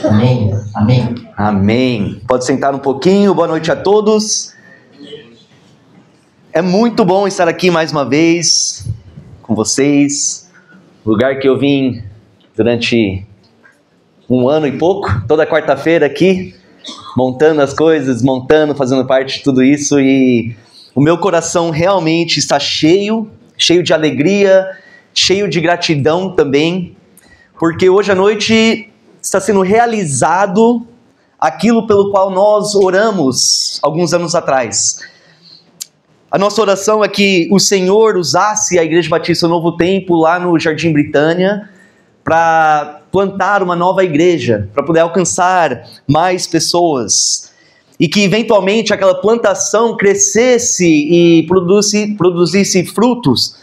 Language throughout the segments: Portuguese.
Amém. Amém. Amém. Pode sentar um pouquinho. Boa noite a todos. É muito bom estar aqui mais uma vez com vocês. Lugar que eu vim durante um ano e pouco, toda quarta-feira aqui, montando as coisas, fazendo parte de tudo isso, e o meu coração realmente está cheio de alegria, cheio de gratidão também, porque hoje à noite está sendo realizado aquilo pelo qual nós oramos alguns anos atrás. A nossa oração é que o Senhor usasse a Igreja Batista Novo Tempo lá no Jardim Britânia para plantar uma nova igreja, para poder alcançar mais pessoas, e que eventualmente aquela plantação crescesse e produzisse frutos,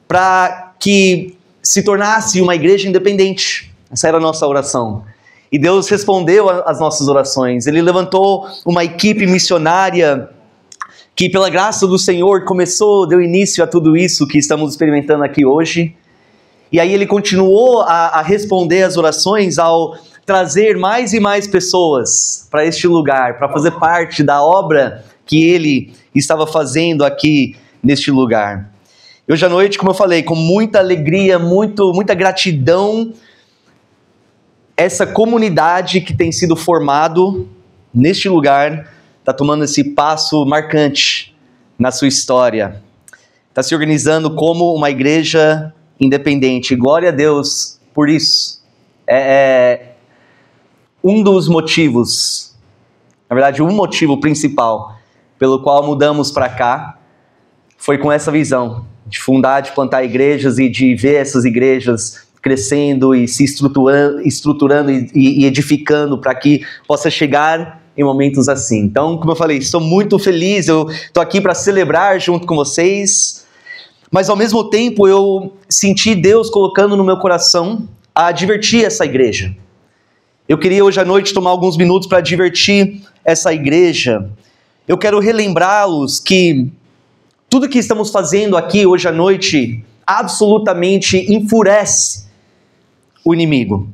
para que se tornasse uma igreja independente. Essa era a nossa oração. E Deus respondeu às nossas orações. Ele levantou uma equipe missionária que, pela graça do Senhor, deu início a tudo isso que estamos experimentando aqui hoje. E aí ele continuou a responder às orações ao trazer mais e mais pessoas para este lugar, para fazer parte da obra que ele estava fazendo aqui neste lugar. E hoje à noite, como eu falei, com muita alegria, muita gratidão, essa comunidade que tem sido formado neste lugar está tomando esse passo marcante na sua história. Está se organizando como uma igreja independente. Glória a Deus por isso. Um dos motivos, na verdade, um motivo principal pelo qual mudamos para cá foi com essa visão de fundar, de plantar igrejas e de ver essas igrejas crescendo e se estruturando e edificando para que possa chegar em momentos assim. Então, como eu falei, estou muito feliz, eu estou aqui para celebrar junto com vocês, mas ao mesmo tempo eu senti Deus colocando no meu coração a divertir essa igreja. Eu queria hoje à noite tomar alguns minutos para divertir essa igreja. Eu quero relembrá-los que tudo que estamos fazendo aqui hoje à noite absolutamente enfurece o inimigo.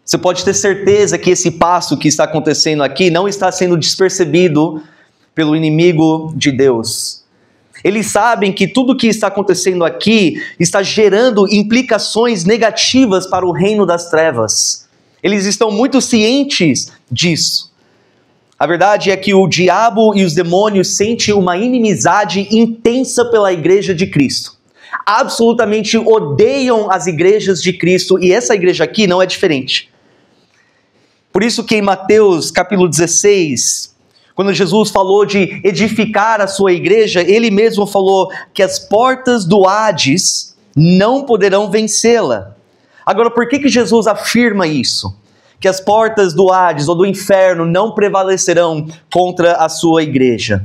Você pode ter certeza que esse passo que está acontecendo aqui não está sendo despercebido pelo inimigo de Deus. Eles sabem que tudo que está acontecendo aqui está gerando implicações negativas para o reino das trevas. Eles estão muito cientes disso. A verdade é que o diabo e os demônios sentem uma inimizade intensa pela igreja de Cristo. Absolutamente odeiam as igrejas de Cristo, e essa igreja aqui não é diferente. Por isso que em Mateus capítulo 16, quando Jesus falou de edificar a sua igreja, ele mesmo falou que as portas do Hades não poderão vencê-la. Agora, por que Jesus afirma isso? Que as portas do Hades ou do inferno não prevalecerão contra a sua igreja?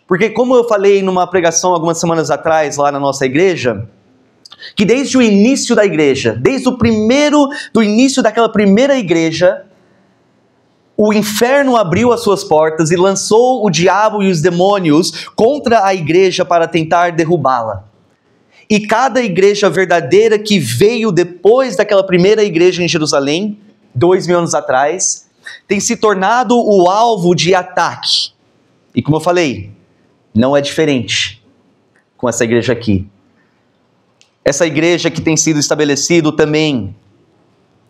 Porque, como eu falei numa pregação algumas semanas atrás lá na nossa igreja, que desde o início da igreja, desde do início daquela primeira igreja, o inferno abriu as suas portas e lançou o diabo e os demônios contra a igreja para tentar derrubá-la. E cada igreja verdadeira que veio depois daquela primeira igreja em Jerusalém, 2000 anos atrás, tem se tornado o alvo de ataque. E como eu falei, não é diferente com essa igreja aqui. Essa igreja que tem sido estabelecido também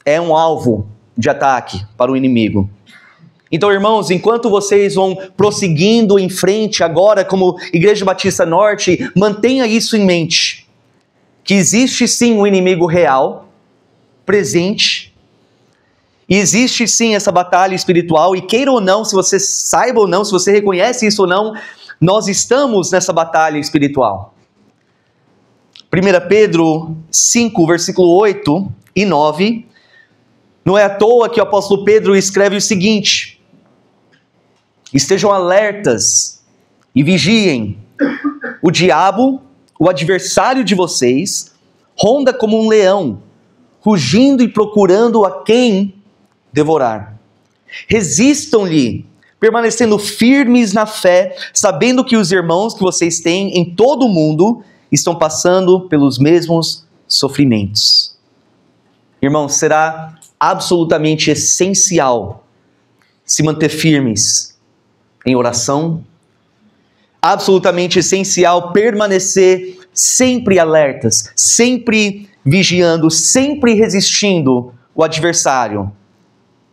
é um alvo de ataque para o inimigo. Então, irmãos, enquanto vocês vão prosseguindo em frente agora como Igreja Batista Norte, mantenha isso em mente, que existe sim um inimigo real, presente, e existe sim essa batalha espiritual, e queira ou não, se você saiba ou não, se você reconhece isso ou não, nós estamos nessa batalha espiritual. 1 Pedro 5, versículo 8 e 9, não é à toa que o apóstolo Pedro escreve o seguinte: estejam alertas e vigiem. O diabo, o adversário de vocês, ronda como um leão, rugindo e procurando a quem devorar. Resistam-lhe, permanecendo firmes na fé, sabendo que os irmãos que vocês têm em todo o mundo estão passando pelos mesmos sofrimentos. Irmãos, será absolutamente essencial se manter firmes em oração, absolutamente essencial permanecer sempre alertas, sempre vigiando, sempre resistindo o adversário,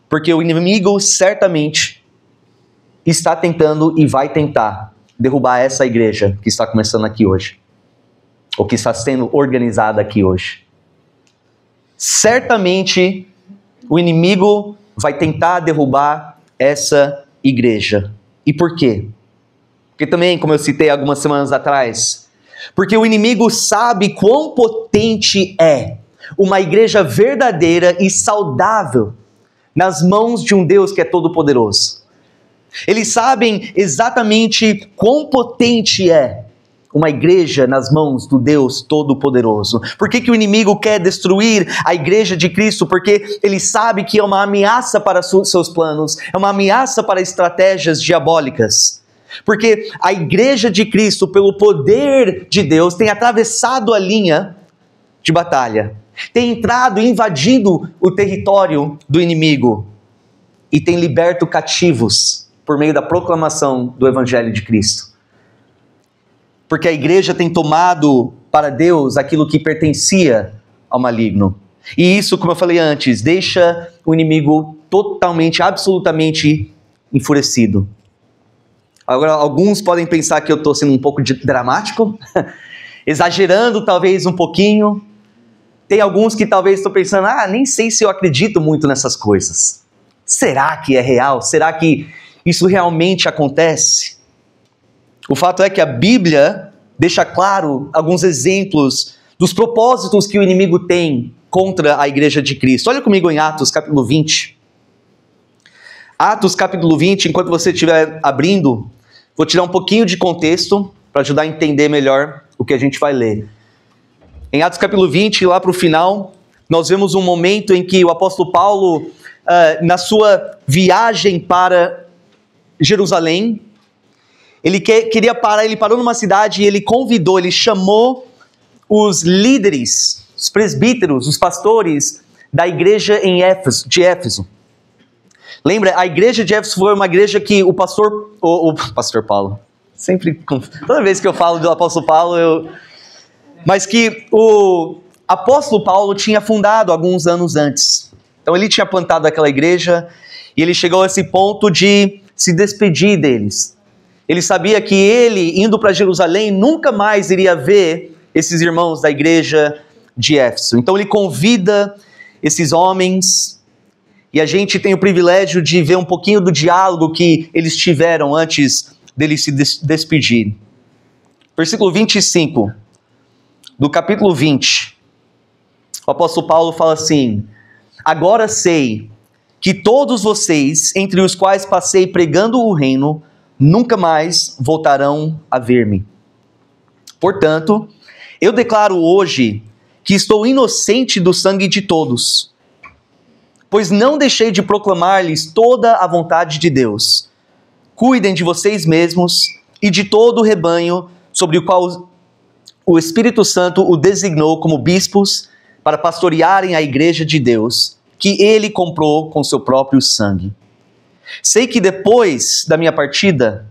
porque o inimigo certamente está tentando e vai tentar derrubar essa igreja que está começando aqui hoje, ou que está sendo organizada aqui hoje. Certamente o inimigo vai tentar derrubar essa igreja. E por quê? Porque também, como eu citei algumas semanas atrás, porque o inimigo sabe quão potente é uma igreja verdadeira e saudável nas mãos de um Deus que é todo-poderoso. Eles sabem exatamente quão potente é uma igreja nas mãos do Deus Todo-Poderoso. Por que o inimigo quer destruir a igreja de Cristo? Porque ele sabe que é uma ameaça para seus planos, é uma ameaça para estratégias diabólicas. Porque a igreja de Cristo, pelo poder de Deus, tem atravessado a linha de batalha, tem entrado e invadido o território do inimigo e tem liberto cativos por meio da proclamação do Evangelho de Cristo. Porque a igreja tem tomado para Deus aquilo que pertencia ao maligno. E isso, como eu falei antes, deixa o inimigo totalmente, absolutamente enfurecido. Agora, alguns podem pensar que eu estou sendo um pouco dramático, exagerando talvez um pouquinho. Tem alguns que talvez estão pensando, nem sei se eu acredito muito nessas coisas. Será que é real? Será que isso realmente acontece? O fato é que a Bíblia deixa claro alguns exemplos dos propósitos que o inimigo tem contra a igreja de Cristo. Olha comigo em Atos capítulo 20. Atos capítulo 20, enquanto você estiver abrindo, vou tirar um pouquinho de contexto para ajudar a entender melhor o que a gente vai ler. Em Atos capítulo 20, lá para o final, nós vemos um momento em que o apóstolo Paulo, na sua viagem para Jerusalém, ele parou numa cidade e ele convidou, ele chamou os líderes, os presbíteros, os pastores da igreja de Éfeso. Lembra, a igreja de Éfeso foi uma igreja que o pastor Paulo, toda vez que eu falo do apóstolo Paulo, mas que o apóstolo Paulo tinha fundado alguns anos antes. Então ele tinha plantado aquela igreja e ele chegou a esse ponto de se despedir deles. Ele sabia que ele, indo para Jerusalém, nunca mais iria ver esses irmãos da igreja de Éfeso. Então ele convida esses homens, e a gente tem o privilégio de ver um pouquinho do diálogo que eles tiveram antes dele se despedir. Versículo 25, do capítulo 20, o apóstolo Paulo fala assim: agora sei que todos vocês, entre os quais passei pregando o reino, nunca mais voltarão a ver-me. Portanto, eu declaro hoje que estou inocente do sangue de todos, pois não deixei de proclamar-lhes toda a vontade de Deus. Cuidem de vocês mesmos e de todo o rebanho sobre o qual o Espírito Santo o designou como bispos para pastorearem a igreja de Deus, que ele comprou com seu próprio sangue. Sei que depois da minha partida,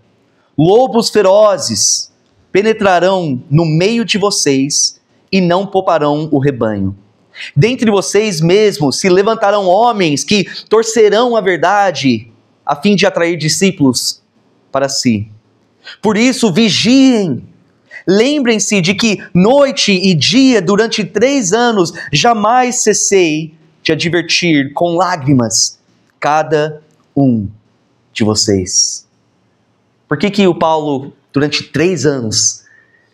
lobos ferozes penetrarão no meio de vocês e não pouparão o rebanho. Dentre vocês mesmos se levantarão homens que torcerão a verdade a fim de atrair discípulos para si. Por isso, vigiem. Lembrem-se de que noite e dia, durante 3 anos, jamais cessei de advertir com lágrimas cada um de vocês. Por que o Paulo, durante 3 anos,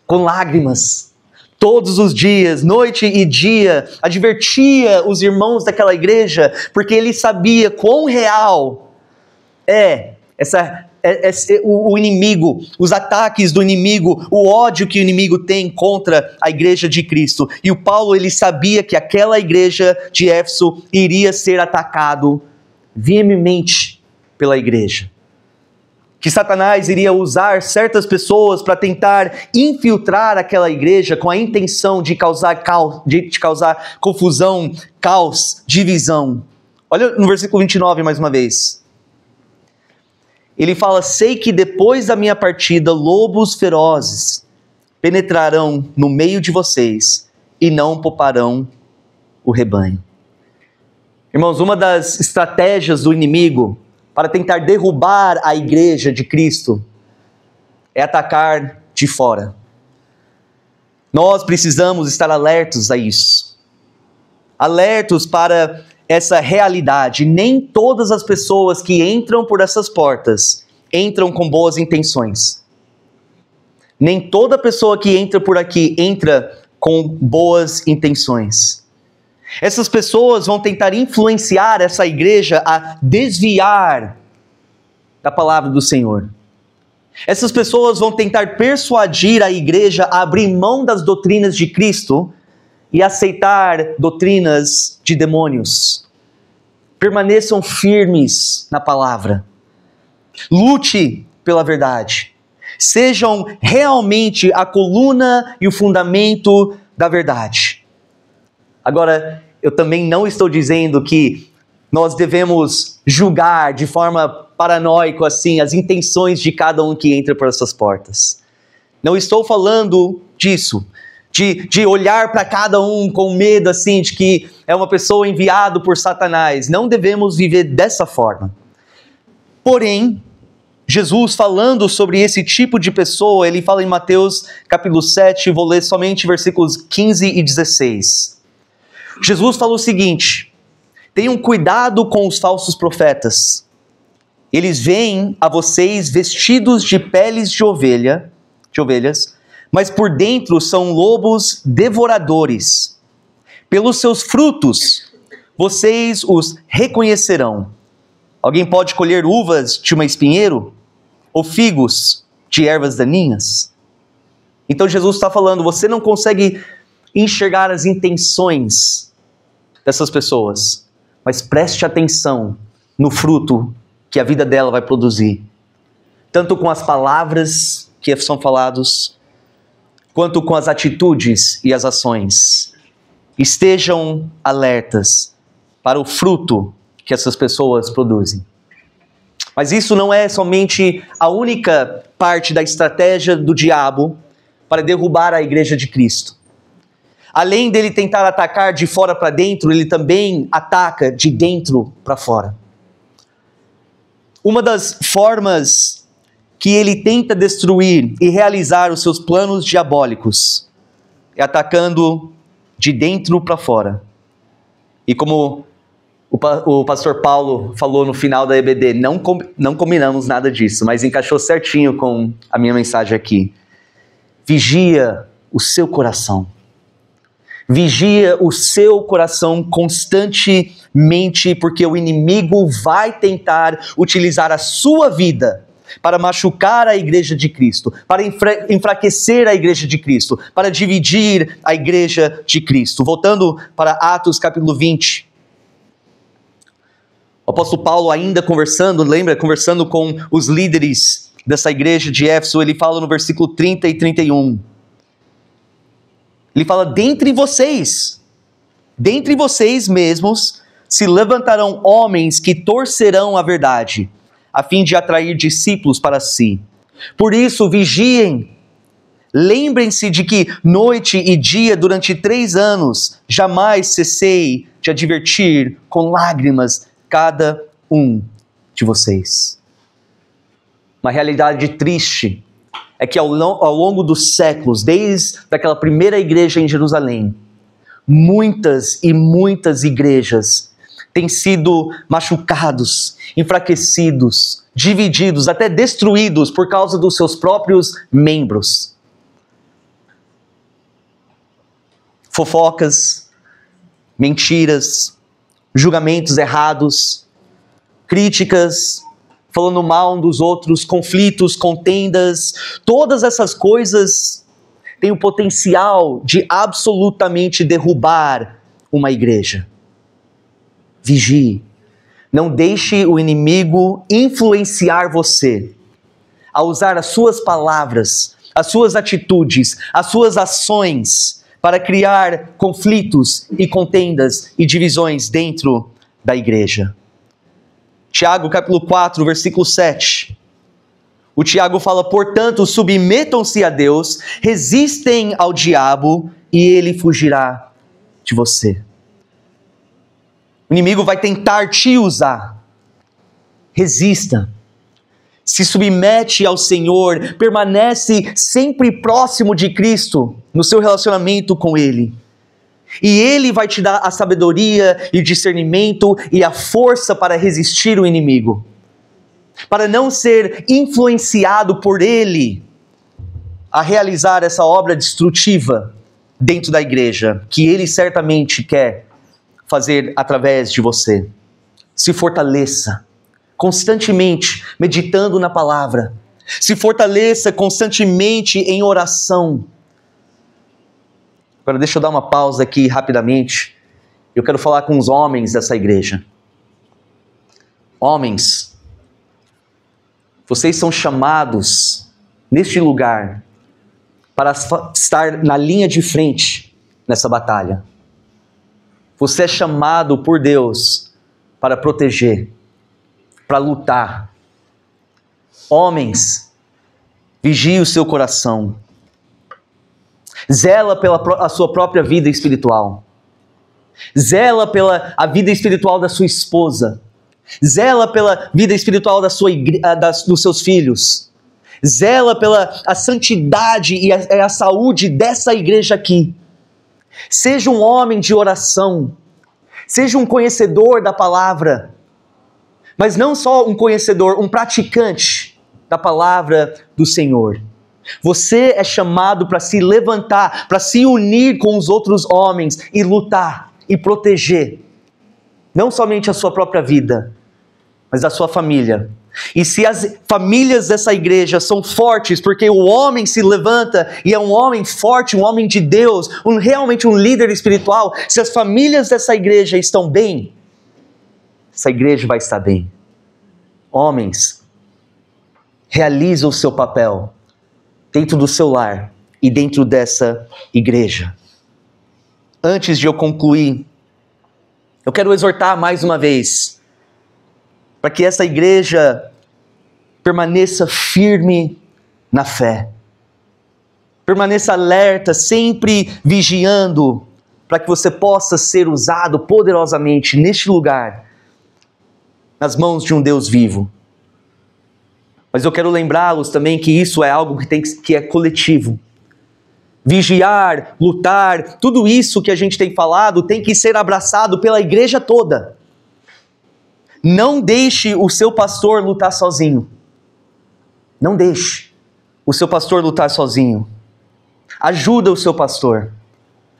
com lágrimas, todos os dias, noite e dia, advertia os irmãos daquela igreja? Porque ele sabia quão real é o inimigo, os ataques do inimigo, o ódio que o inimigo tem contra a igreja de Cristo. E o Paulo, ele sabia que aquela igreja de Éfeso iria ser atacado veementemente pela igreja. Que Satanás iria usar certas pessoas para tentar infiltrar aquela igreja com a intenção de causar confusão, caos, divisão. Olha no versículo 29 mais uma vez. Ele fala: sei que depois da minha partida, lobos ferozes penetrarão no meio de vocês e não pouparão o rebanho. Irmãos, uma das estratégias do inimigo para tentar derrubar a igreja de Cristo é atacar de fora. Nós precisamos estar alertos a isso. Alertos para essa realidade. Nem todas as pessoas que entram por essas portas entram com boas intenções. Nem toda pessoa que entra por aqui entra com boas intenções. Essas pessoas vão tentar influenciar essa igreja a desviar da palavra do Senhor. Essas pessoas vão tentar persuadir a igreja a abrir mão das doutrinas de Cristo e aceitar doutrinas de demônios. Permaneçam firmes na palavra. Lute pela verdade. Sejam realmente a coluna e o fundamento da verdade. Agora, eu também não estou dizendo que nós devemos julgar de forma paranoica assim as intenções de cada um que entra por essas portas. Não estou falando disso, de olhar para cada um com medo assim de que é uma pessoa enviada por Satanás. Não devemos viver dessa forma. Porém, Jesus falando sobre esse tipo de pessoa, ele fala em Mateus capítulo 7, vou ler somente versículos 15 e 16. Jesus falou o seguinte: tenham cuidado com os falsos profetas. Eles vêm a vocês vestidos de peles de ovelhas, mas por dentro são lobos devoradores. Pelos seus frutos, vocês os reconhecerão. Alguém pode colher uvas de um espinheiro? Ou figos de ervas daninhas? Então Jesus está falando, você não consegue enxergar as intenções dessas pessoas, mas preste atenção no fruto que a vida dela vai produzir, tanto com as palavras que são faladas, quanto com as atitudes e as ações. Estejam alertas para o fruto que essas pessoas produzem. Mas isso não é somente a única parte da estratégia do diabo para derrubar a igreja de Cristo. Além dele tentar atacar de fora para dentro, ele também ataca de dentro para fora. Uma das formas que ele tenta destruir e realizar os seus planos diabólicos é atacando de dentro para fora. E como o pastor Paulo falou no final da EBD, não combinamos nada disso, mas encaixou certinho com a minha mensagem aqui. Vigia o seu coração. Vigia o seu coração constantemente, porque o inimigo vai tentar utilizar a sua vida para machucar a igreja de Cristo, para enfraquecer a igreja de Cristo, para dividir a igreja de Cristo. Voltando para Atos capítulo 20. O apóstolo Paulo ainda conversando com os líderes dessa igreja de Éfeso, ele fala no versículo 30 e 31. Ele fala, dentre vocês mesmos, se levantarão homens que torcerão a verdade, a fim de atrair discípulos para si. Por isso, vigiem. Lembrem-se de que noite e dia, durante 3 anos, jamais cessei de advertir com lágrimas cada um de vocês. Uma realidade triste é que ao longo dos séculos, desde aquela primeira igreja em Jerusalém, muitas e muitas igrejas têm sido machucados, enfraquecidos, divididos, até destruídos por causa dos seus próprios membros. Fofocas, mentiras, julgamentos errados, críticas, falando mal um dos outros, conflitos, contendas, todas essas coisas têm o potencial de absolutamente derrubar uma igreja. Vigie. Não deixe o inimigo influenciar você a usar as suas palavras, as suas atitudes, as suas ações para criar conflitos e contendas e divisões dentro da igreja. Tiago capítulo 4, versículo 7. O Tiago fala: portanto, submetam-se a Deus, resistem ao diabo e ele fugirá de você. O inimigo vai tentar te usar. Resista. Se submete ao Senhor, permanece sempre próximo de Cristo no seu relacionamento com Ele. E Ele vai te dar a sabedoria e o discernimento e a força para resistir o inimigo. Para não ser influenciado por Ele a realizar essa obra destrutiva dentro da igreja, que Ele certamente quer fazer através de você. Se fortaleça constantemente meditando na palavra. Se fortaleça constantemente em oração. Agora deixa eu dar uma pausa aqui rapidamente. Eu quero falar com os homens dessa igreja. Homens, vocês são chamados neste lugar para estar na linha de frente nessa batalha. Você é chamado por Deus para proteger, para lutar. Homens, vigie o seu coração. Zela pela a sua própria vida espiritual. Zela pela a vida espiritual da sua esposa. Zela pela vida espiritual da sua dos seus filhos. Zela pela a santidade e a saúde dessa igreja aqui. Seja um homem de oração. Seja um conhecedor da palavra. Mas não só um conhecedor, um praticante da palavra do Senhor. Você é chamado para se levantar, para se unir com os outros homens e lutar e proteger. Não somente a sua própria vida, mas a sua família. E se as famílias dessa igreja são fortes, porque o homem se levanta e é um homem forte, um homem de Deus, realmente um líder espiritual, se as famílias dessa igreja estão bem, essa igreja vai estar bem. Homens, realiza o seu papel dentro do seu lar e dentro dessa igreja. Antes de eu concluir, eu quero exortar mais uma vez para que essa igreja permaneça firme na fé. Permaneça alerta, sempre vigiando, para que você possa ser usado poderosamente neste lugar, nas mãos de um Deus vivo. Mas eu quero lembrá-los também que isso é algo que é coletivo. Vigiar, lutar, tudo isso que a gente tem falado tem que ser abraçado pela igreja toda. Não deixe o seu pastor lutar sozinho. Não deixe o seu pastor lutar sozinho. Ajuda o seu pastor.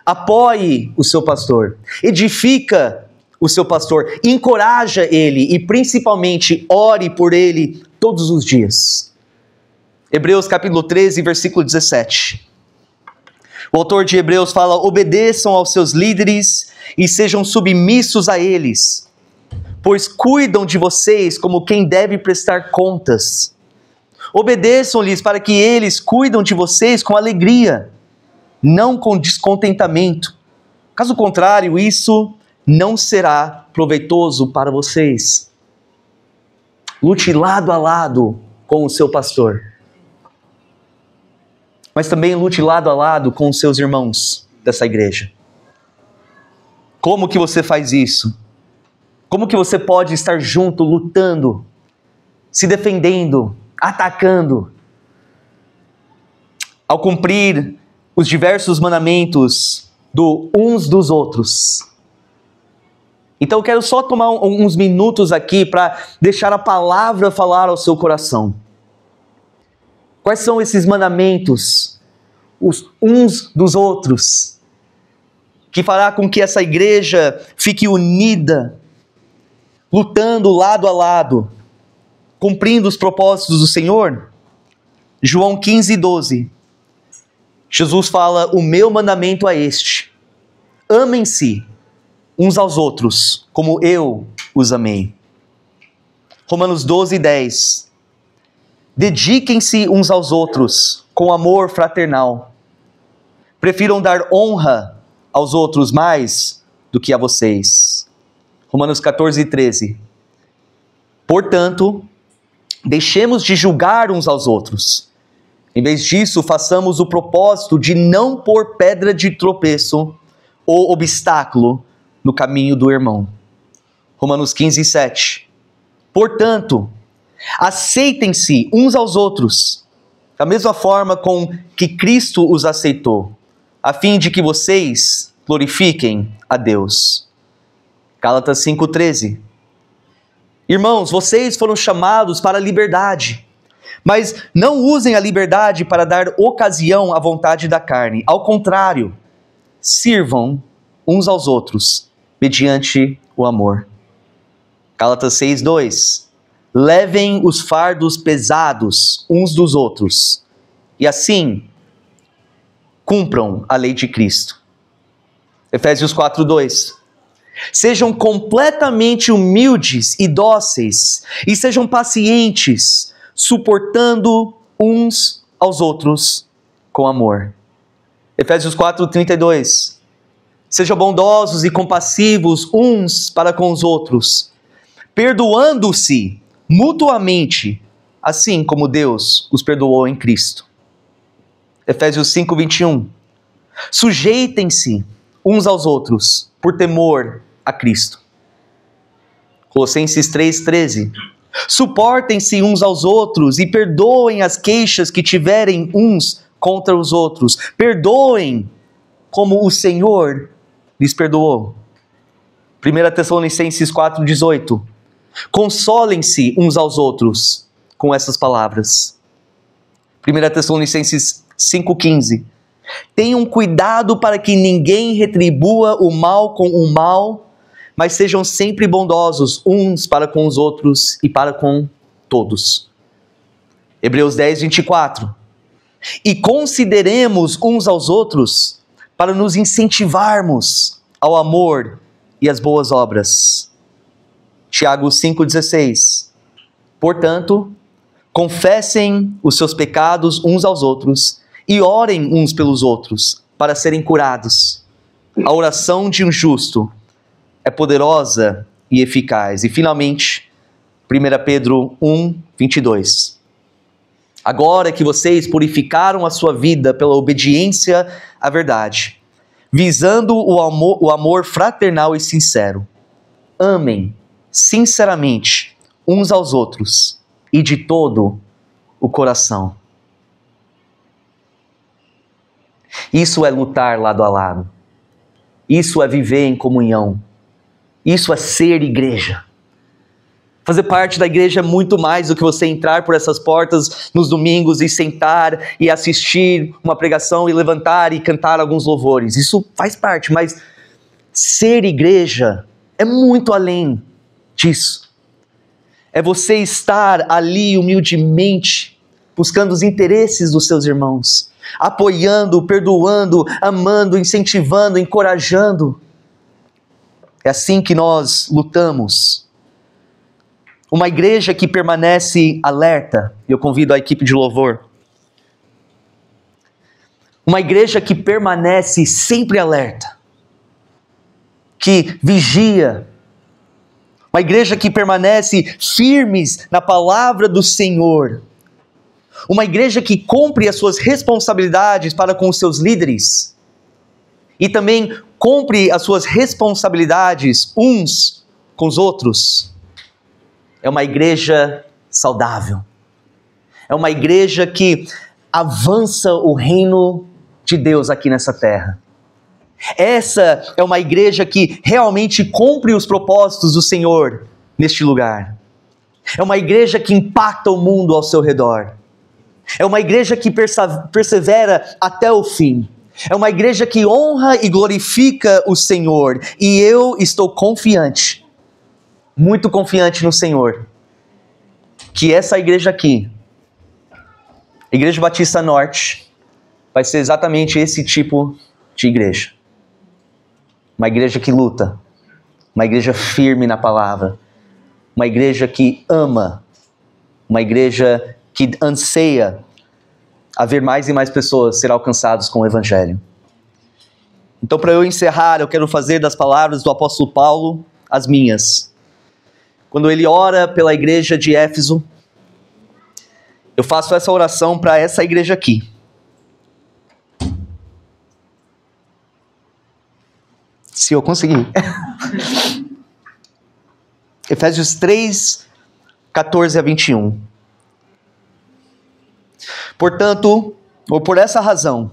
Apoie o seu pastor. Edifica o seu pastor. Encoraja ele e principalmente ore por ele todos os dias. Hebreus capítulo 13, versículo 17. O autor de Hebreus fala: obedeçam aos seus líderes e sejam submissos a eles, pois cuidam de vocês como quem deve prestar contas. Obedeçam-lhes para que eles cuidam de vocês com alegria, não com descontentamento. Caso contrário, isso não será proveitoso para vocês. Lute lado a lado com o seu pastor. Mas também lute lado a lado com os seus irmãos dessa igreja. Como que você faz isso? Como que você pode estar junto, lutando, se defendendo, atacando, ao cumprir os diversos mandamentos uns dos outros? Então eu quero só tomar uns minutos aqui para deixar a palavra falar ao seu coração. Quais são esses mandamentos, os uns dos outros, que fará com que essa igreja fique unida, lutando lado a lado, cumprindo os propósitos do Senhor? João 15, 12. Jesus fala: o meu mandamento é este: amem-se uns aos outros, como eu os amei. Romanos 12, 10. Dediquem-se uns aos outros com amor fraternal. Prefiram dar honra aos outros mais do que a vocês. Romanos 14, 13. Portanto, deixemos de julgar uns aos outros. Em vez disso, façamos o propósito de não pôr pedra de tropeço ou obstáculo no caminho do irmão. Romanos 15, 7. Portanto, aceitem-se uns aos outros, da mesma forma com que Cristo os aceitou, a fim de que vocês glorifiquem a Deus. Gálatas 5,13. Irmãos, vocês foram chamados para a liberdade, mas não usem a liberdade para dar ocasião à vontade da carne. Ao contrário, sirvam uns aos outros, mediante o amor. Gálatas 6,2. Levem os fardos pesados uns dos outros, e assim cumpram a lei de Cristo. Efésios 4,2. Sejam completamente humildes e dóceis, e sejam pacientes, suportando uns aos outros com amor. Efésios 4,32. Sejam bondosos e compassivos uns para com os outros, perdoando-se mutuamente, assim como Deus os perdoou em Cristo. Efésios 5:21. Sujeitem-se uns aos outros por temor a Cristo. Colossenses 3:13. Suportem-se uns aos outros e perdoem as queixas que tiverem uns contra os outros. Perdoem como o Senhor lhes perdoou. 1 Tessalonicenses 4:18. Consolem-se uns aos outros com essas palavras. 1 Tessalonicenses 5:15. Tenham cuidado para que ninguém retribua o mal com o mal, mas sejam sempre bondosos uns para com os outros e para com todos. Hebreus 10:24. E consideremos uns aos outros para nos incentivarmos ao amor e às boas obras. Tiago 5,16. Portanto, confessem os seus pecados uns aos outros e orem uns pelos outros para serem curados. A oração de um justo é poderosa e eficaz. E finalmente, 1 Pedro 1:22. Agora que vocês purificaram a sua vida pela obediência à verdade, visando o amor fraternal e sincero, amem sinceramente uns aos outros e de todo o coração. Isso é lutar lado a lado. Isso é viver em comunhão. Isso é ser igreja. Fazer parte da igreja é muito mais do que você entrar por essas portas nos domingos e sentar e assistir uma pregação e levantar e cantar alguns louvores. Isso faz parte, mas ser igreja é muito além disso. É você estar ali humildemente, buscando os interesses dos seus irmãos, apoiando, perdoando, amando, incentivando, encorajando. É assim que nós lutamos. Uma igreja que permanece alerta, e eu convido a equipe de louvor. Uma igreja que permanece sempre alerta, que vigia. Uma igreja que permanece firmes na palavra do Senhor. Uma igreja que cumpre as suas responsabilidades para com os seus líderes. E também cumpre as suas responsabilidades uns com os outros. É uma igreja saudável. É uma igreja que avança o reino de Deus aqui nessa terra. Essa é uma igreja que realmente cumpre os propósitos do Senhor neste lugar. É uma igreja que impacta o mundo ao seu redor. É uma igreja que persevera até o fim. É uma igreja que honra e glorifica o Senhor. E eu estou confiante, muito confiante no Senhor, que essa igreja aqui, Igreja Batista Norte, vai ser exatamente esse tipo de igreja. Uma igreja que luta, uma igreja firme na palavra, uma igreja que ama, uma igreja que anseia a ver mais e mais pessoas ser alcançadas com o Evangelho. Então, para eu encerrar, eu quero fazer das palavras do apóstolo Paulo as minhas. Quando ele ora pela igreja de Éfeso, eu faço essa oração para essa igreja aqui. Se eu conseguir. Efésios 3, 14 a 21. Portanto, ou por essa razão,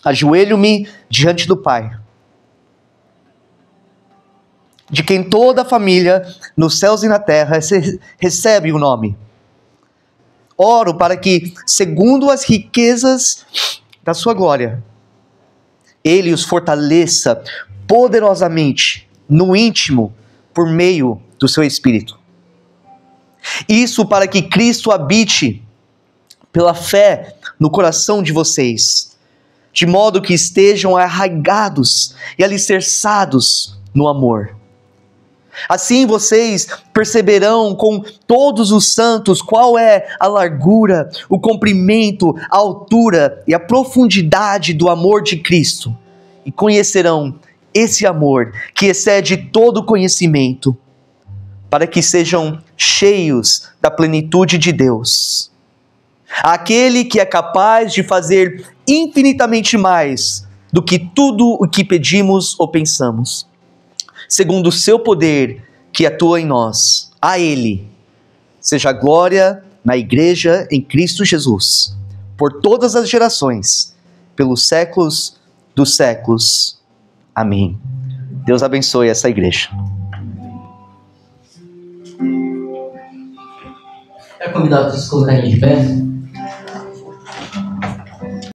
ajoelho-me diante do Pai, de quem toda a família nos céus e na terra recebe o nome. Oro para que, segundo as riquezas da sua glória, Ele os fortaleça poderosamente no íntimo por meio do seu Espírito. Isso para que Cristo habite pela fé no coração de vocês, de modo que estejam arraigados e alicerçados no amor. Assim vocês perceberão com todos os santos qual é a largura, o comprimento, a altura e a profundidade do amor de Cristo, e conhecerão esse amor que excede todo conhecimento, para que sejam cheios da plenitude de Deus. Aquele que é capaz de fazer infinitamente mais do que tudo o que pedimos ou pensamos, segundo o seu poder que atua em nós. A Ele seja a glória na igreja em Cristo Jesus, por todas as gerações, pelos séculos dos séculos. Amém. Deus abençoe essa igreja. Quero convidar vocês a se colocarem de pé.